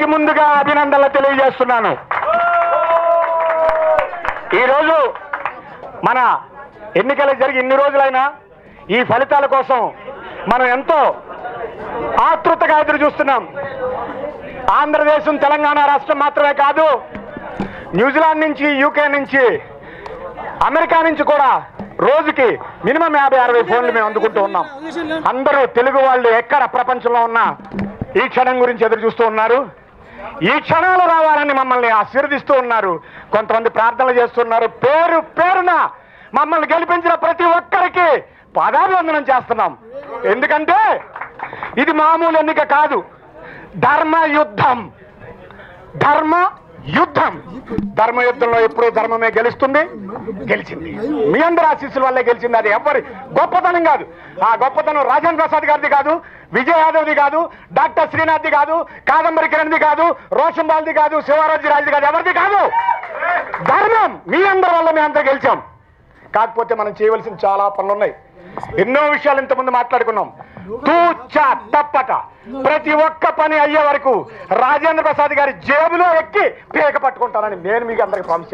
వారికి ముందుగా అభినందనలు తెలియజేస్తున్నాను. ఈరోజు మన ఎన్నికలు జరిగి ఇన్ని రోజులైనా ఈ ఫలితాల కోసం మనం ఎంతో ఆతృతగా ఎదురు చూస్తున్నాం. ఆంధ్రదేశం, తెలంగాణ రాష్ట్రం మాత్రమే కాదు, న్యూజిలాండ్ నుంచి, యూకే నుంచి, అమెరికా నుంచి కూడా రోజుకి మినిమం 50-60 ఫోన్లు మేము అందుకుంటూ ఉన్నాం. అందరూ తెలుగు వాళ్ళు ఎక్కడ ప్రపంచంలో ఉన్నా ఈ క్షణం గురించి ఎదురు చూస్తూ ఉన్నారు. ఈ క్షణాలు రావాలని మమ్మల్ని ఆశీర్వదిస్తూ ఉన్నారు. కొంతమంది ప్రార్థనలు చేస్తున్నారు. పేరు పేరున మమ్మల్ని గెలిపించిన ప్రతి ఒక్కరికి పాదాభివందనం చేస్తున్నాం. ఎందుకంటే ఇది మామూలు ఎన్నిక కాదు, ధర్మ యుద్ధం. ధర్మయుద్ధంలో ఎప్పుడూ ధర్మమే గెలుస్తుంది, గెలిచింది. మీ అందరి ఆశీస్సుల వల్లే గెలిచింది. అది ఎవరి గొప్పతనం కాదు. ఆ గొప్పతనం రాజేంద్ర ప్రసాద్ గారిది కాదు, విజయ్ యాదవ్ది కాదు, డాక్టర్ శ్రీనాథ్ది కాదు, కాదంబరి కిరణ్ది కాదు, రోషన్ బాల్ది కాదు, శివరాజు రాజుది కాదు, ఎవరిది కాదు. ధర్మం మీ అందరి వల్ల మేము అంతా గెలిచాం. కాకపోతే మనం చేయవలసిన చాలా పనులు ఉన్నాయి. ఎన్నో విషయాలు ఇంతకుముందు మాట్లాడుకున్నాం. తూచా తప్పట ప్రతి ఒక్క పని అయ్యే వరకు రాజేంద్ర ప్రసాద్ గారి జేబులో ఎక్కి పీక పట్టుకుంటానని నేను మీకు అందరికి ప్రామిస్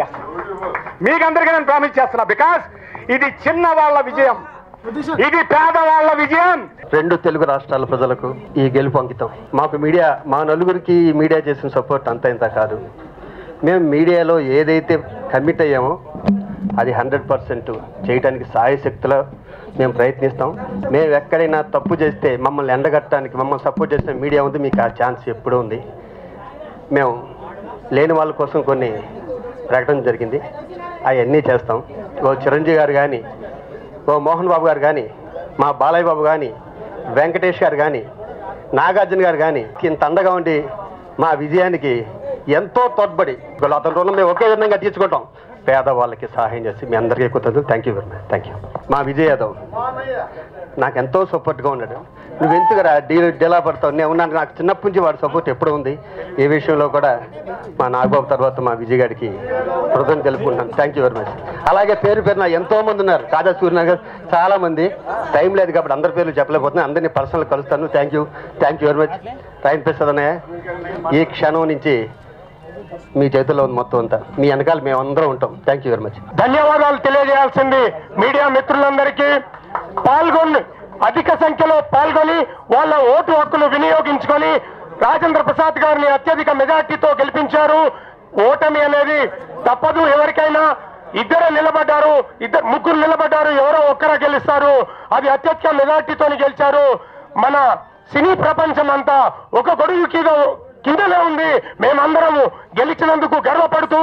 చేస్తున్నా. బికాస్ ఇది చిన్న వాళ్ళ విజయం, ఇది పేదవాళ్ల విజయం. 2 తెలుగు రాష్ట్రాల ప్రజలకు ఈ గెలుపు అంకితం. మాకు మీడియా, మా నలుగురికి మీడియా చేసిన సపోర్ట్ అంత ఇంత కాదు. మేము మీడియాలో ఏదైతే కమిట్ అయ్యామో అది 100% చేయడానికి సాయశక్తిలో మేము ప్రయత్నిస్తాం. మేము ఎక్కడైనా తప్పు చేస్తే మమ్మల్ని ఎండగట్టడానికి, మమ్మల్ని సపోర్ట్ చేసిన మీడియా ఉంది. మీకు ఆ ఛాన్స్ ఎప్పుడూ ఉంది. మేము లేని వాళ్ళ కోసం కొన్ని ప్రకటన జరిగింది, అవన్నీ చేస్తాం. ఓ చిరంజీవి గారు కానీ, ఓ మోహన్ బాబు గారు కానీ, మా బాలయ్య బాబు కానీ, వెంకటేష్ గారు కానీ, నాగార్జున గారు కానీ ఇంత అండగా ఉండి మా విజయానికి ఎంతో తోడ్పడి అతని రుణం మేము ఒకే విధంగా తీర్చుకుంటాం. పేదవాళ్ళకి సహాయం చేసి మీ అందరికీ కృతజ్ఞతలు. Thank you very much. Thank you. మా విజయ్ యాదవ్ నాకు ఎంతో సపోర్ట్గా ఉన్నాడు. నువ్వు ఎందుకురా డీలా పడతావు, నేను ఉన్నాను. నాకు చిన్నప్పటి నుంచి వాడి సపోర్ట్ ఎప్పుడు ఉంది. ఈ విషయంలో కూడా మా నాగబాబు తర్వాత మా విజయ్ గారికి కృతజ్ఞతలు తెలుపుకుంటాను. Thank you very much. అలాగే పేరున ఎంతోమంది ఉన్నారు. కాదా సూర్యనగర్ చాలామంది. టైం లేదు కాబట్టి అందరి పేర్లు చెప్పలేకపోతున్నాను. అందరినీ పర్సనల్ కలుస్తాను. Thank you very much. Time Prasad అన్నయ్య, ఈ క్షణం నుంచి మీ చేతుల్లో ఉంది మొత్తం అంతా. మీ వెనకాల మేమందరం ఉంటాం. Thank you very much. ధన్యవాదాలు తెలియజేయాల్సింది మీడియా మిత్రులందరికీ. అధిక సంఖ్యలో పాల్గొని వాళ్ళ ఓటు హక్కును వినియోగించుకొని రాజేంద్ర ప్రసాద్ గారిని అత్యధిక మెజార్టీతో గెలిపించారు. ఓటమి అనేది తప్పదు ఎవరికైనా. ముగ్గురు నిలబడ్డారు, ఎవరో ఒక్కరే గెలుస్తారు. అది అత్యధిక మెజార్టీతో గెలిచారు. మన సినీ ప్రపంచం అంతా ఒక గొడుగు కిందనే ఉంది. మేమందరము గెలిచినందుకు గర్వపడుతూ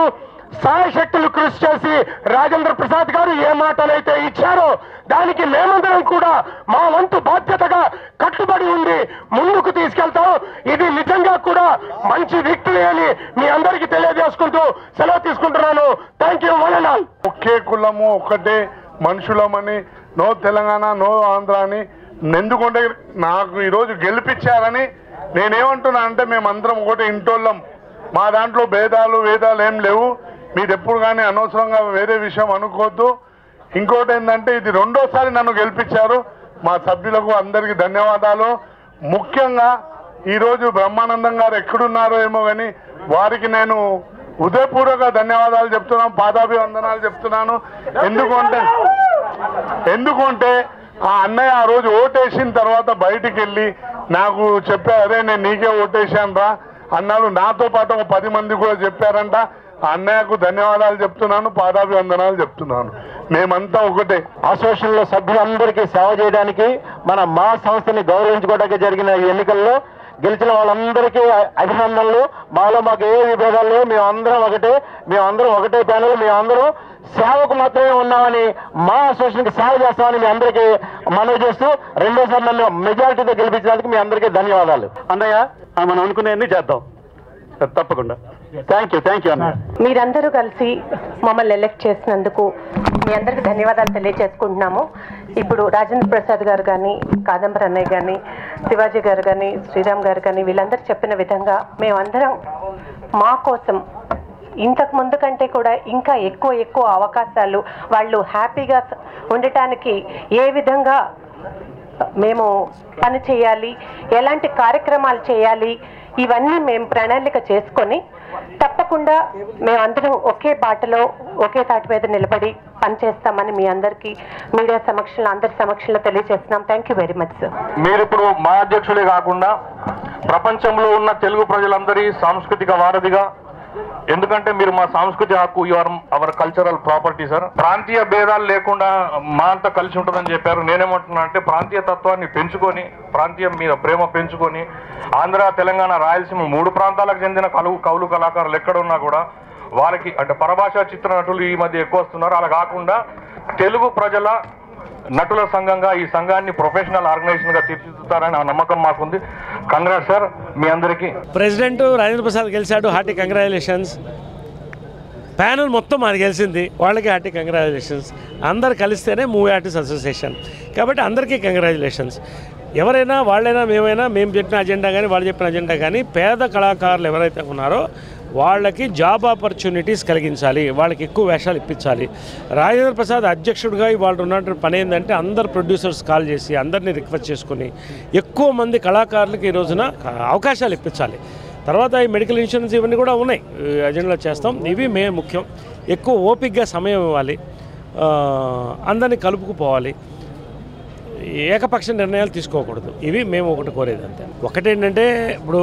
సాయశక్తులు కృషి చేసి రాజేంద్ర ప్రసాద్ గారు ఏ మాటలైతే ఇచ్చారో దానికి మేమందరం కూడా మా వంతు బాధ్యతగా కట్టుబడి ఉండి ముందుకు తీసుకెళ్తాం. ఇది నిజంగా కూడా మంచి విక్టరీ అని మీ అందరికీ తెలియజేసుకుంటూ సెలవు తీసుకుంటున్నాను. Thank you. వననాల్. ఒకే కులము, ఒక్కటే మనుషులమని, నో తెలంగాణ, నో ఆంధ్ర అని ఎందుకంటే నాకు ఈరోజు గెలిపించారని నేనేమంటున్నా అంటే, మేమందరం ఒకటి ఇంటోళ్ళం. మా దాంట్లో భేదాలు ఏం లేవు. మీరు ఎప్పుడు కానీ అనవసరంగా వేరే విషయం అనుకోవద్దు. ఇంకోటి ఏంటంటే, ఇది 2వ సారి నన్ను గెలిపించారు. మా సభ్యులకు అందరికీ ధన్యవాదాలు. ముఖ్యంగా ఈరోజు బ్రహ్మానందం గారు ఎక్కడున్నారో ఏమో కానీ వారికి నేను హృదయపూర్వక ధన్యవాదాలు చెప్తున్నాను, పాదాభివందనాలు చెప్తున్నాను. ఎందుకంటే ఆ అన్నయ్య ఆ రోజు ఓటేసిన తర్వాత బయటికి వెళ్ళి నాకు చెప్పారు, అదే నేను నీకే ఓటేసాను రా అన్నాడు. నాతో పాటు ఒక 10 మంది కూడా చెప్పారంట. ఆ అన్నయ్యకు ధన్యవాదాలు చెప్తున్నాను, పాదాభివందనాలు చెప్తున్నాను. మేమంతా ఒకటే. అసోసియేషన్ లో సభ్యులందరికీ సేవ చేయడానికి, మా సంస్థని గౌరవించుకోవడానికి జరిగిన ఎన్నికల్లో గెలిచిన వాళ్ళందరికీ అభినందనలు. మాకు ఏ విభేదాలు లేవు. మేమందరం ఒకటే ప్యానల్. మేమందరం సేవకు మాత్రమే ఉన్నామని, మా అసోసియేషన్ కి సేవ చేస్తామని మీ అందరికీ మనవి చేస్తూ 2వ సారి నన్ను మెజారిటీతో గెలిపించినందుకు మీ అందరికీ ధన్యవాదాలు. అన్నయ్య, మనం అనుకునేవన్నీ చేద్దాం తప్పకుండా. థ్యాంక్ యూ అన్న. మీరందరూ కలిసి మమ్మల్ని ఎలెక్ట్ చేసినందుకు మీ అందరికీ ధన్యవాదాలు తెలియజేసుకుంటున్నాము. ఇప్పుడు రాజేంద్ర ప్రసాద్ గారు కానీ, కాదంబరి అన్నయ్య కానీ, శివాజీ గారు కానీ, శ్రీరామ్ గారు కానీ వీళ్ళందరూ చెప్పిన విధంగా మేమందరం మా కోసం ఇంతకు ముందు కంటే కూడా ఇంకా ఎక్కువ అవకాశాలు, వాళ్ళు హ్యాపీగా ఉండటానికి ఏ విధంగా మేము పని చేయాలి, ఎలాంటి కార్యక్రమాలు చేయాలి, ఇవన్నీ మేము ప్రణాళిక చేసుకొని తప్పకుండా మేమందరం ఒకే బాటలో ఒకే తాటి మీద నిలబడి పనిచేస్తామని మీ అందరికీ మీడియా సమక్షంలో అందరి సమక్షంలో తెలియజేస్తున్నాం. Thank you very much sir. మీరు ఇప్పుడు మా అధ్యక్షులే కాకుండా ప్రపంచంలో ఉన్న తెలుగు ప్రజలందరి సాంస్కృతిక వారధిగా, ఎందుకంటే మీరు మా సాంస్కృతిక హక్కు, your our cultural property sir. ప్రాంతీయ భేదాలు లేకుండా మా అంతా కలిసి ఉంటుందని చెప్పారు. నేనేమంటున్నా అంటే ప్రాంతీయ తత్వాన్ని పెంచుకొని, ప్రాంతీయం మీద ప్రేమ పెంచుకొని, ఆంధ్ర, తెలంగాణ, రాయలసీమ 3 ప్రాంతాలకు చెందిన కవులు కళాకారులు ఎక్కడున్నా కూడా వాళ్ళకి అంటే పరభాషా చిత్ర నటులు ఈ మధ్య ఎక్కువ వస్తున్నారు. అలా కాకుండా తెలుగు ప్రజల నటుల సంఘంగా ఈ సంఘాన్ని ప్రొఫెషనల్ ఆర్గనైజేషన్గా తీర్చిదిద్దుతారని ఆ నమ్మకం మాకుంది. కంగ్రాట్స్ సార్ మీ అందరికీ. ప్రెసిడెంట్ రాజేంద్ర ప్రసాద్ గెలిచాడు, హార్టీ కంగ్రాచులేషన్స్. ప్యానల్ మొత్తం అది గెలిచింది, వాళ్ళకి హార్టీ కంగ్రాచులేషన్స్. అందరు కలిస్తేనే మూవీ ఆర్టిస్ట్ అసోసియేషన్, కాబట్టి అందరికీ కంగ్రాచులేషన్స్. ఎవరైనా వాళ్ళైనా మేమైనా, మేము చెప్పిన అజెండా కానీ వాళ్ళు చెప్పిన అజెండా కానీ, పేద కళాకారులు ఎవరైతే ఉన్నారో వాళ్ళకి జాబ్ ఆపర్చునిటీస్ కలిగించాలి, వాళ్ళకి ఎక్కువ వేషాలు ఇప్పించాలి. రాజేంద్ర ప్రసాద్ అధ్యక్షుడిగా వాళ్ళు ఉన్నటువంటి పని ఏంటంటే అందరు ప్రొడ్యూసర్స్ కాల్ చేసి అందరినీ రిక్వెస్ట్ చేసుకుని ఎక్కువ మంది కళాకారులకు ఈ రోజున అవకాశాలు ఇప్పించాలి. తర్వాత ఈ మెడికల్ ఇన్సూరెన్స్ ఇవన్నీ కూడా ఉన్నాయి, అజెండాలో చేస్తాం. ఇవి మేము ముఖ్యం. ఎక్కువ ఓపికగా సమయం ఇవ్వాలి, అందరినీ కలుపుకుపోవాలి, ఏకపక్ష నిర్ణయాలు తీసుకోకూడదు. ఇవి మేము ఒకటి కోరేది అంతే. ఒకటేంటంటే ఇప్పుడు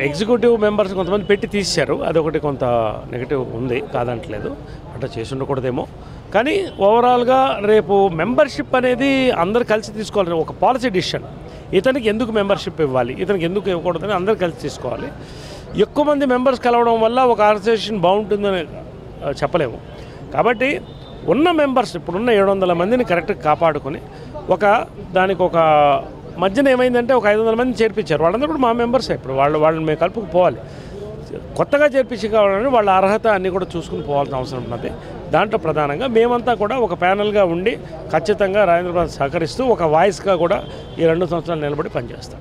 ఎగ్జిక్యూటివ్ మెంబర్స్ కొంతమంది పెట్టి తీశారు, అదొకటి కొంత నెగిటివ్ ఉంది, కాదంటలేదు, అట్లా చేసి ఉండకూడదేమో. కానీ ఓవరాల్గా రేపు మెంబర్షిప్ అనేది అందరు కలిసి తీసుకోవాలి, ఒక పాలసీ డిసిషన్. ఇతనికి ఎందుకు మెంబర్షిప్ ఇవ్వాలి, ఇతనికి ఎందుకు ఇవ్వకూడదని అందరు కలిసి తీసుకోవాలి. ఎక్కువ మంది మెంబర్స్ కలవడం వల్ల ఒక ఆర్గనైజేషన్ బాగుంటుందని చెప్పలేము. కాబట్టి ఉన్న మెంబర్స్ ఇప్పుడున్న 700 మందిని కరెక్ట్గా కాపాడుకొని దానికి ఒక మధ్యన ఏమైందంటే ఒక 500 మందిని చేర్పించారు. వాళ్ళందరూ కూడా మా మెంబర్సే. ఇప్పుడు వాళ్ళని మేము కలుపుకుపోవాలి. కొత్తగా చేర్పించి కావాలని వాళ్ళ అర్హత అన్నీ కూడా చూసుకుని పోవాల్సిన అవసరం ఉన్నది. దాంట్లో ప్రధానంగా మేమంతా కూడా ఒక ప్యానల్గా ఉండి ఖచ్చితంగా రాజేంద్ర ప్రసాద్ సహకరిస్తూ ఒక వాయిస్గా కూడా ఈ 2 సంవత్సరాలు నిలబడి పనిచేస్తాం.